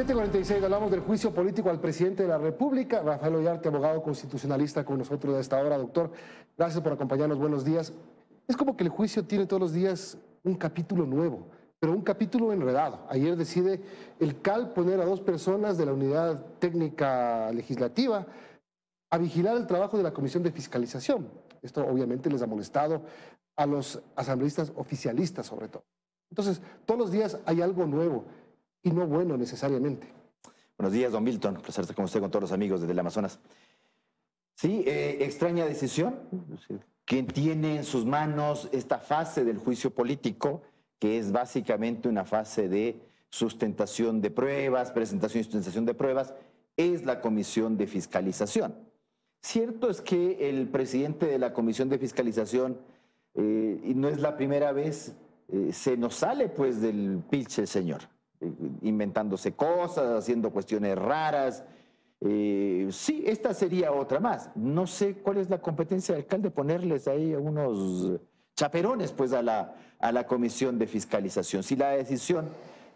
7:46, hablamos del juicio político al presidente de la República. Rafael Ollarte, abogado constitucionalista, con nosotros a esta hora. Doctor, gracias por acompañarnos, buenos días. Es como que el juicio tiene todos los días un capítulo nuevo, pero un capítulo enredado. Ayer decide el CAL poner a 2 personas de la Unidad Técnica Legislativa a vigilar el trabajo de la Comisión de Fiscalización. Esto obviamente les ha molestado a los asambleístas oficialistas sobre todo. Entonces, todos los días hay algo nuevo y no bueno necesariamente. Buenos días, don Milton. Un placer estar con usted, con todos los amigos desde el Amazonas. Sí, extraña decisión. Quien tiene en sus manos esta fase del juicio político, que es básicamente una fase de sustentación de pruebas, presentación y sustentación de pruebas, es la Comisión de Fiscalización. Cierto es que el presidente de la Comisión de Fiscalización, y no es la primera vez, se nos sale pues del pitch el señor, inventándose cosas, haciendo cuestiones raras. Sí, esta sería otra más. No sé cuál es la competencia del alcalde, ponerles ahí unos chaperones pues a la Comisión de Fiscalización. Si la decisión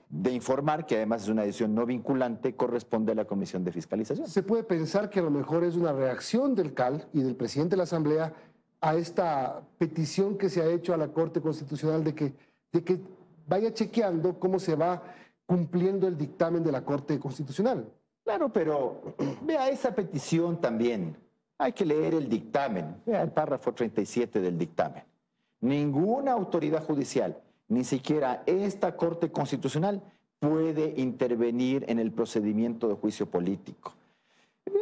de informar, que además es una decisión no vinculante, corresponde a la Comisión de Fiscalización. Se puede pensar que a lo mejor es una reacción del CAL y del presidente de la Asamblea a esta petición que se ha hecho a la Corte Constitucional de que vaya chequeando cómo se va cumpliendo el dictamen de la Corte Constitucional. Claro, pero vea esa petición también. Hay que leer el dictamen. Vea el párrafo 37 del dictamen. Ninguna autoridad judicial, ni siquiera esta Corte Constitucional, puede intervenir en el procedimiento de juicio político.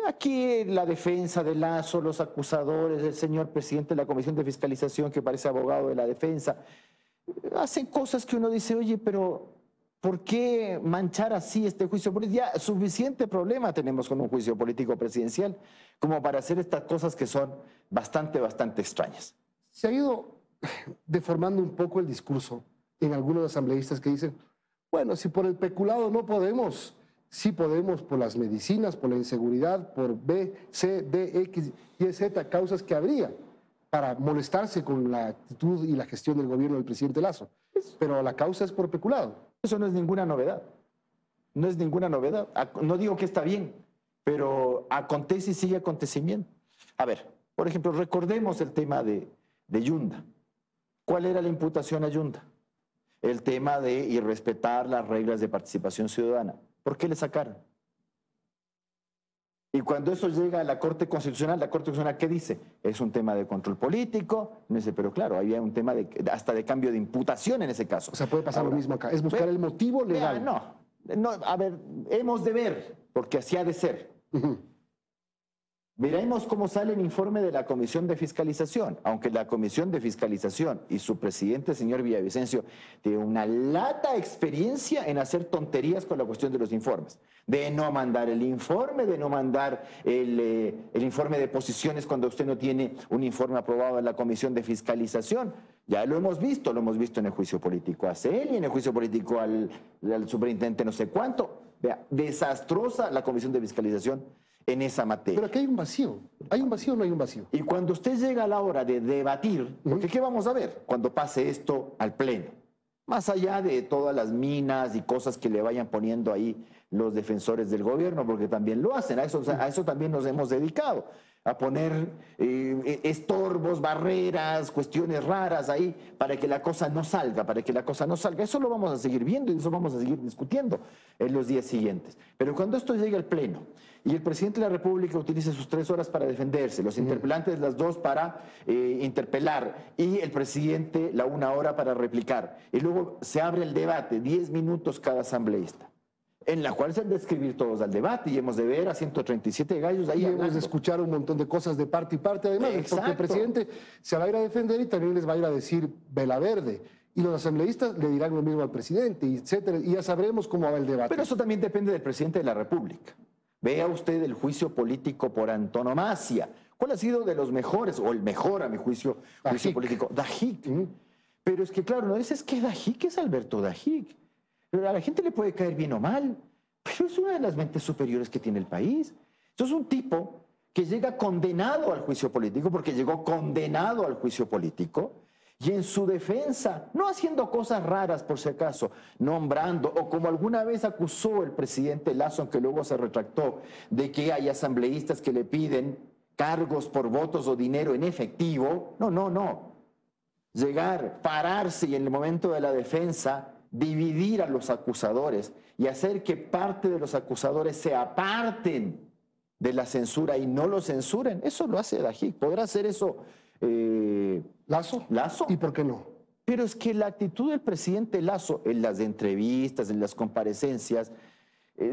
Aquí la defensa de Lasso, los acusadores, el señor presidente de la Comisión de Fiscalización, que parece abogado de la defensa, hacen cosas que uno dice, oye, pero ¿por qué manchar así este juicio político? Ya suficiente problema tenemos con un juicio político presidencial como para hacer estas cosas que son bastante extrañas. Se ha ido deformando un poco el discurso en algunos asambleístas que dicen, bueno, si por el peculado no podemos, sí podemos por las medicinas, por la inseguridad, por B, C, D, X y Z causas que habría para molestarse con la actitud y la gestión del gobierno del presidente Lasso. Pero la causa es por peculado. Eso no es ninguna novedad. No es ninguna novedad. No digo que está bien, pero acontece y sigue acontecimiento. A ver, por ejemplo, recordemos el tema de Yunda. ¿Cuál era la imputación a Yunda? El tema de irrespetar las reglas de participación ciudadana. ¿Por qué le sacaron? Y cuando eso llega a la Corte Constitucional, ¿la Corte Constitucional qué dice? Es un tema de control político. Me dice, pero claro, había un tema hasta de cambio de imputación en ese caso. O sea, puede pasar lo mismo acá. Es buscar el motivo legal. No, a ver, hemos de ver, porque así ha de ser. Veremos cómo sale el informe de la Comisión de Fiscalización, aunque la Comisión de Fiscalización y su presidente, señor Villavicencio, tiene una lata experiencia en hacer tonterías con la cuestión de los informes, de no mandar el informe, de no mandar el informe de posiciones cuando usted no tiene un informe aprobado de la Comisión de Fiscalización. Ya lo hemos visto en el juicio político a CEL y en el juicio político al superintendente no sé cuánto. Vea, desastrosa la Comisión de Fiscalización en esa materia. Pero aquí hay un vacío. ¿Hay un vacío o no hay un vacío? Y cuando usted llega a la hora de debatir, porque ¿qué vamos a ver cuando pase esto al Pleno? Más allá de todas las minas y cosas que le vayan poniendo ahí los defensores del gobierno, porque también lo hacen, a eso también nos hemos dedicado, a poner estorbos, barreras, cuestiones raras ahí para que la cosa no salga, Eso lo vamos a seguir viendo y eso vamos a seguir discutiendo en los días siguientes. Pero cuando esto llegue al Pleno y el presidente de la República utilice sus 3 horas para defenderse, los interpelantes las 2 para interpelar y el presidente la 1 hora para replicar, y luego se abre el debate, 10 minutos cada asambleísta, en la cual se han de escribir todos al debate y hemos de ver a 137 gallos ahí hablando. Hemos de escuchar un montón de cosas de parte y parte, además, porque el presidente se va a ir a defender y también les va a ir a decir vela verde. Y los asambleístas le dirán lo mismo al presidente, etcétera, y ya sabremos cómo va el debate. Pero eso también depende del presidente de la República. Vea usted el juicio político por antonomasia. ¿Cuál ha sido de los mejores, o el mejor a mi juicio, juicio político? Dajic. Pero es que claro, no es que Dajic es Alberto Dajic. Pero a la gente le puede caer bien o mal, pero es una de las mentes superiores que tiene el país. Esto es un tipo que llega condenado al juicio político, porque llegó condenado al juicio político, Y en su defensa, no haciendo cosas raras por si acaso, nombrando, o como alguna vez acusó el presidente Lasso, aunque luego se retractó, de que hay asambleístas que le piden cargos por votos o dinero en efectivo. No, no, no. Llegar, pararse y en el momento de la defensa dividir a los acusadores y hacer que parte de los acusadores se aparten de la censura y no lo censuren, eso lo hace Dajic. ¿Podrá hacer eso ¿Lasso? Lasso? ¿Y por qué no? Pero es que la actitud del presidente Lasso en las entrevistas, en las comparecencias,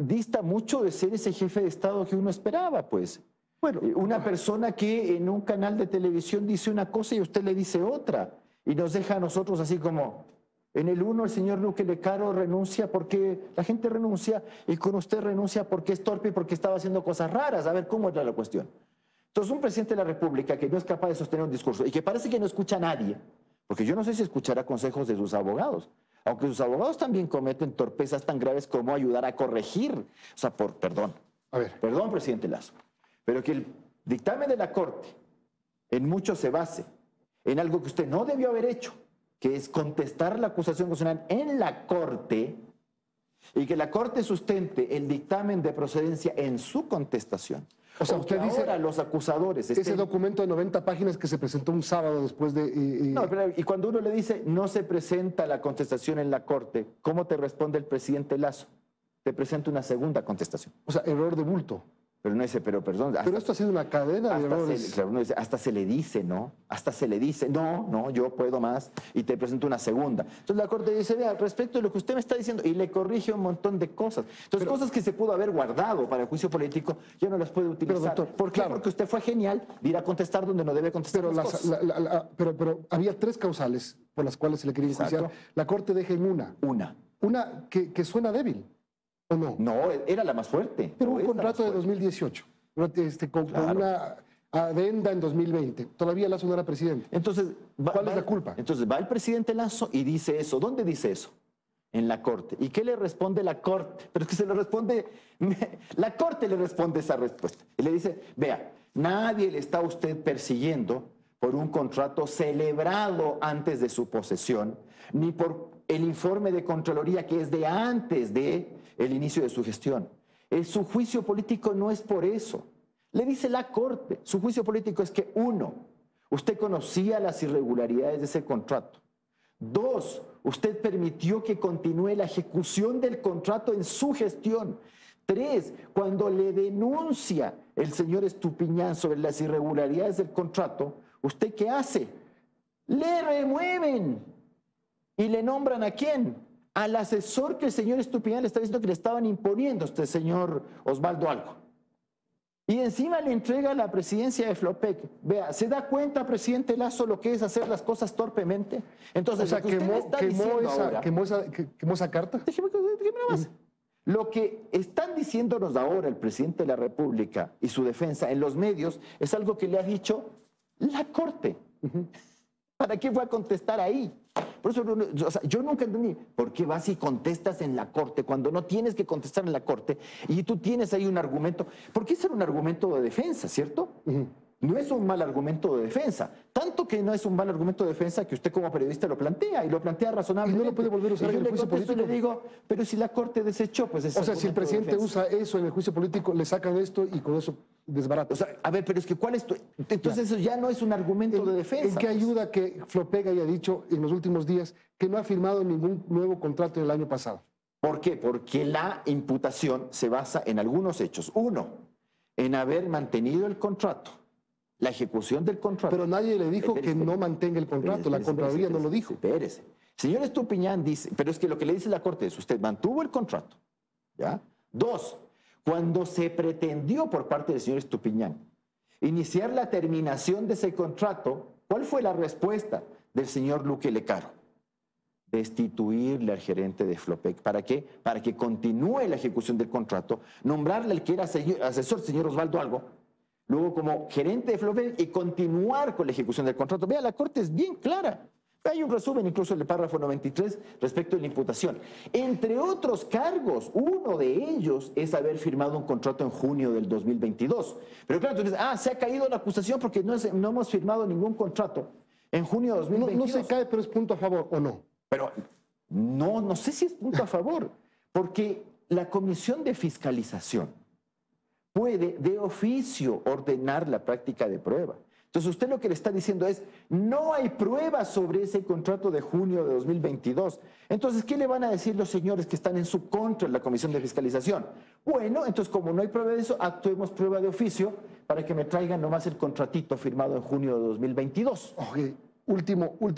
dista mucho de ser ese jefe de Estado que uno esperaba, pues. Bueno, Una persona que en un canal de televisión dice una cosa y usted le dice otra. Y nos deja a nosotros así como, en el uno el señor Luque Lecaro renuncia porque la gente renuncia y con usted renuncia porque es torpe y porque estaba haciendo cosas raras. A ver, ¿cómo era la cuestión? Entonces, un presidente de la República que no es capaz de sostener un discurso y que parece que no escucha a nadie, porque yo no sé si escuchará consejos de sus abogados, aunque sus abogados también cometen torpezas tan graves como ayudar a corregir. O sea, perdón, presidente Lasso, pero que el dictamen de la Corte en mucho se base en algo que usted no debió haber hecho, que es contestar la acusación constitucional en la Corte y que la Corte sustente el dictamen de procedencia en su contestación. O sea, usted dice ahora los acusadores ese documento de 90 páginas que se presentó un sábado después de... No, pero y cuando uno le dice no se presenta la contestación en la Corte, ¿cómo te responde el presidente Lasso? Te presenta una segunda contestación. O sea, error de bulto. Pero no dice, pero perdón. Pero esto ha sido una cadena de errores. Claro, uno dice, hasta se le dice, ¿no? Hasta se le dice, no, yo puedo más y te presento una segunda. Entonces la Corte dice, vea, respecto de lo que usted me está diciendo, y le corrige un montón de cosas. Entonces, cosas que se pudo haber guardado para el juicio político, ya no las puede utilizar. Pero, doctor, ¿por qué? claro. Porque usted fue genial de ir a contestar donde no debe contestar Pero, las cosas. pero había 3 causales por las cuales se le quería enjuiciar. Exacto. La Corte deja en una. Una que suena débil, ¿o no? No, era la más fuerte. Pero un contrato de 2018. Con una adenda en 2020. Todavía Lasso no era presidente. Entonces, ¿cuál es la culpa? Entonces va el presidente Lasso y dice eso. ¿Dónde dice eso? En la Corte. ¿Y qué le responde la Corte? Pero es que se lo responde, la Corte le responde esa respuesta. Y le dice, vea, nadie le está a usted persiguiendo por un contrato celebrado antes de su posesión, ni por el informe de Contraloría que es de antes de el inicio de su gestión. Su juicio político no es por eso. Le dice la Corte, su juicio político es que, 1, usted conocía las irregularidades de ese contrato. 2, usted permitió que continúe la ejecución del contrato en su gestión. 3, cuando le denuncia el señor Estupiñán sobre las irregularidades del contrato, ¿usted qué hace? Le remueven y le nombran ¿a quién? Al asesor que el señor Estupiñán le está diciendo que le estaban imponiendo a este señor Osvaldo Algo. Y encima le entrega la presidencia de Flopec. Vea, ¿se da cuenta, presidente Lasso, lo que es hacer las cosas torpemente? Entonces, o sea, quemó esa carta. Déjeme nada más. Lo que están diciéndonos ahora el presidente de la República y su defensa en los medios es algo que le ha dicho la Corte. ¿Para qué fue a contestar ahí? Por eso, o sea, yo nunca entendí por qué vas y contestas en la Corte cuando no tienes que contestar en la Corte y tú tienes ahí un argumento. ¿Por qué ser un argumento de defensa, cierto? No es un mal argumento de defensa. Tanto que no es un mal argumento de defensa que usted como periodista lo plantea y lo plantea razonablemente. Y no lo puede volver a usar en el juicio político. Y le digo, pero si la Corte desechó, pues ese. O sea, si el presidente usa eso en el juicio político, le sacan esto y con eso desbarata. O sea, a ver, pero es que ¿cuál es tu...? Entonces eso ya no es un argumento de defensa. ¿En qué ayuda que Flopec haya dicho en los últimos días que no ha firmado ningún nuevo contrato en el año pasado? ¿Por qué? Porque la imputación se basa en algunos hechos. 1, en haber mantenido el contrato. La ejecución del contrato. Pero nadie le dijo que no mantenga el contrato, la Contraloría no lo dijo. Espérese. Señor Estupiñán dice, pero es que lo que le dice la Corte es, usted mantuvo el contrato, ¿ya? 2, cuando se pretendió por parte del señor Estupiñán iniciar la terminación de ese contrato, ¿cuál fue la respuesta del señor Luque Lecaro? Destituirle al gerente de Flopec. ¿Para qué? Para que continúe la ejecución del contrato, nombrarle al que era asesor, señor Osvaldo Algo, luego como gerente de Flopec y continuar con la ejecución del contrato. Vea, la Corte es bien clara. Hay un resumen incluso en el párrafo 93 respecto de la imputación. Entre otros cargos, uno de ellos es haber firmado un contrato en junio del 2022. Pero claro, tú dices, se ha caído la acusación porque no hemos firmado ningún contrato. En junio de 2022. No se cae, pero es punto a favor, ¿o no? Pero no sé si es punto a favor, porque la Comisión de Fiscalización puede de oficio ordenar la práctica de prueba. Entonces usted lo que le está diciendo es, no hay pruebas sobre ese contrato de junio de 2022. Entonces, ¿qué le van a decir los señores que están en su contra en la Comisión de Fiscalización? Bueno, entonces como no hay prueba de eso, actuemos prueba de oficio para que me traigan nomás el contratito firmado en junio de 2022. Okay. Último Gol.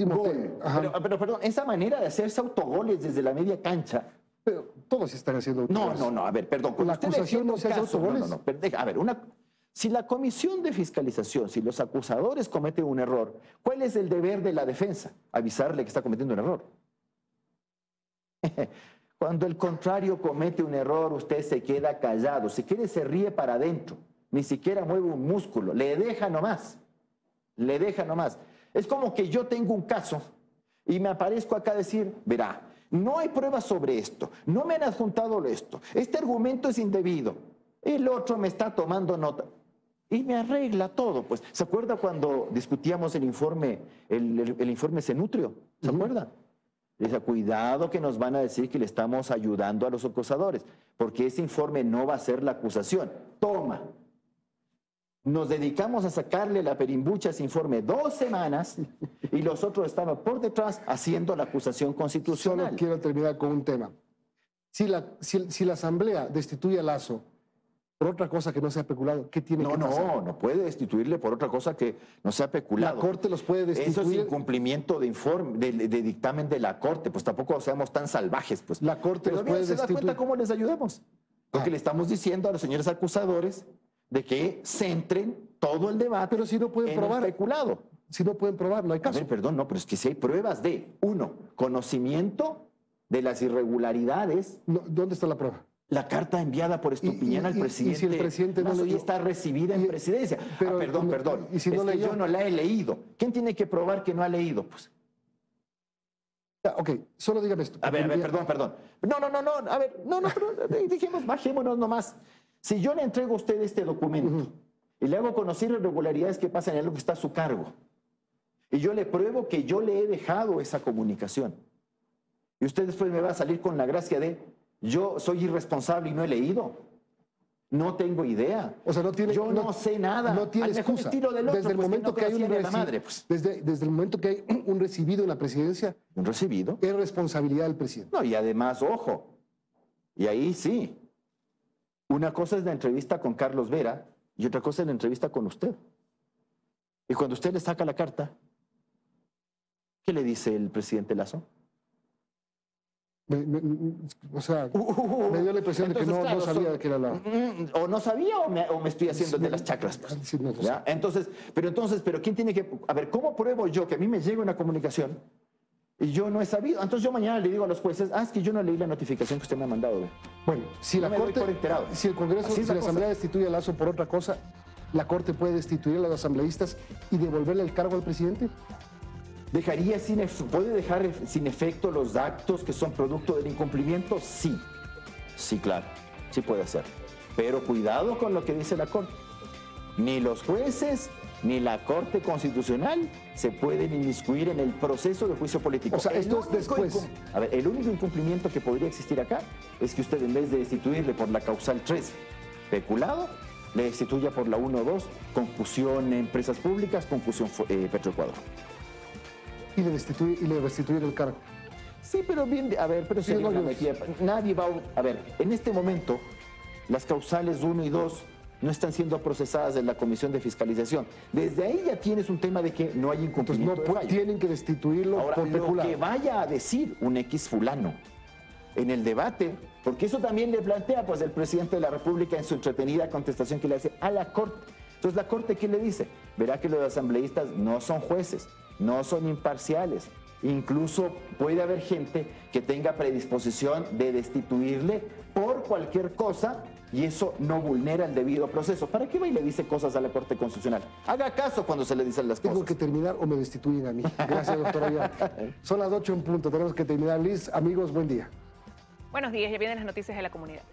Pero perdón, esa manera de hacerse autogoles desde la media cancha. Pero todos están haciendo autogoles. No, a ver, perdón. La acusación no se hace autogoles. A ver, si la Comisión de Fiscalización, si los acusadores cometen un error, ¿cuál es el deber de la defensa? Avisarle que está cometiendo un error. Cuando el contrario comete un error, usted se queda callado. Si quiere, se ríe para adentro. Ni siquiera mueve un músculo. Le deja nomás. Le deja nomás. Es como que yo tengo un caso y me aparezco acá a decir, verá, no hay pruebas sobre esto, no me han adjuntado esto, este argumento es indebido, el otro me está tomando nota y me arregla todo. Pues, ¿se acuerda cuando discutíamos el informe, el informe Cenutrio? ¿Se acuerda? Dice, cuidado que nos van a decir que le estamos ayudando a los acusadores, porque ese informe no va a ser la acusación. Toma. Nos dedicamos a sacarle la perimbucha a ese informe 2 semanas y los otros estaban por detrás haciendo la acusación constitucional. Solo quiero terminar con un tema. Si la Asamblea destituye a Lasso por otra cosa que no sea peculado, ¿qué tiene que pasar? No puede destituirle por otra cosa que no sea peculado. La Corte los puede destituir. Eso es incumplimiento de informe, de dictamen de la Corte, pues tampoco seamos tan salvajes. Pues. La Corte los puede destituir. ¿Se da cuenta cómo les ayudamos? Porque le estamos diciendo a los señores acusadores de que centren todo el debate. Pero si no pueden probar. Especulado. Si no pueden probar, no hay caso. A ver, perdón, no, pero es que si hay pruebas de, 1, conocimiento de las irregularidades. No, ¿dónde está la prueba? La carta enviada por Estupiñán al presidente. Y si el presidente no leyó, está recibida en presidencia. Pero, perdón. ¿Y si no leyó? Yo no la he leído. ¿Quién tiene que probar que no ha leído? Pues. Ya, ok, solo dígame esto. A ver, perdón. No. A ver, pero dijimos, bajémonos nomás. Si yo le entrego a usted este documento y le hago conocer irregularidades que pasan en algo que está a su cargo, y yo le pruebo que yo le he dejado esa comunicación, y usted después me va a salir con la gracia de yo soy irresponsable y no he leído, no tengo idea, o sea, no sé nada, no tiene excusa. Estilo del otro, desde el momento que hay desde el momento que hay un recibido en la presidencia, un recibido, es responsabilidad del presidente. No, y además, ojo, y ahí sí. Una cosa es la entrevista con Carlos Vera y otra cosa es la entrevista con usted. Y cuando usted le saca la carta, ¿qué le dice el presidente Lasso? Me dio la impresión de que no sabía de qué era la... O no sabía o me estoy haciendo de las chacras. Pues. Sí, no, ¿Ya? Entonces, pero ¿quién tiene que...? A ver, ¿cómo pruebo yo que a mí me llega una comunicación y yo no he sabido? Entonces yo mañana le digo a los jueces, es que yo no leí la notificación que usted me ha mandado. Bueno, si la Corte, si el Congreso, si la Asamblea destituye a Lasso por otra cosa, ¿la Corte puede destituir a los asambleístas y devolverle el cargo al presidente? ¿Puede dejar sin efecto los actos que son producto del incumplimiento? Sí, claro, sí puede hacer. Pero cuidado con lo que dice la Corte. Ni los jueces ni la Corte Constitucional se pueden inmiscuir en el proceso de juicio político. O sea, esto es después. A ver, el único incumplimiento que podría existir acá es que usted, en vez de destituirle por la causal 3, peculado, le destituya por la 1 o 2, concusión en empresas públicas, concusión Petroecuador. Y le restituir el cargo. Sí, pero bien, a ver, pero sí, nadie va a ver, en este momento, las causales 1 y 2 no están siendo procesadas en la Comisión de Fiscalización. Desde ahí ya tienes un tema de que no hay incumplimiento. Entonces tienen que destituirlo. Ahora, por peculado. Lo que vaya a decir un X fulano en el debate, porque eso también le plantea pues el presidente de la República en su entretenida contestación que le hace a la Corte. Entonces, ¿la Corte qué le dice? Verá que los asambleístas no son jueces, no son imparciales. Incluso puede haber gente que tenga predisposición de destituirle por cualquier cosa y eso no vulnera el debido proceso. ¿Para qué va y le dice cosas a la Corte Constitucional? Haga caso cuando se le dicen las cosas. Tengo que terminar o me destituyen a mí. Gracias, doctor Ollarte. Son las 8 en punto. Tenemos que terminar. Liz, amigos, buen día. Buenos días. Ya vienen las noticias de la comunidad.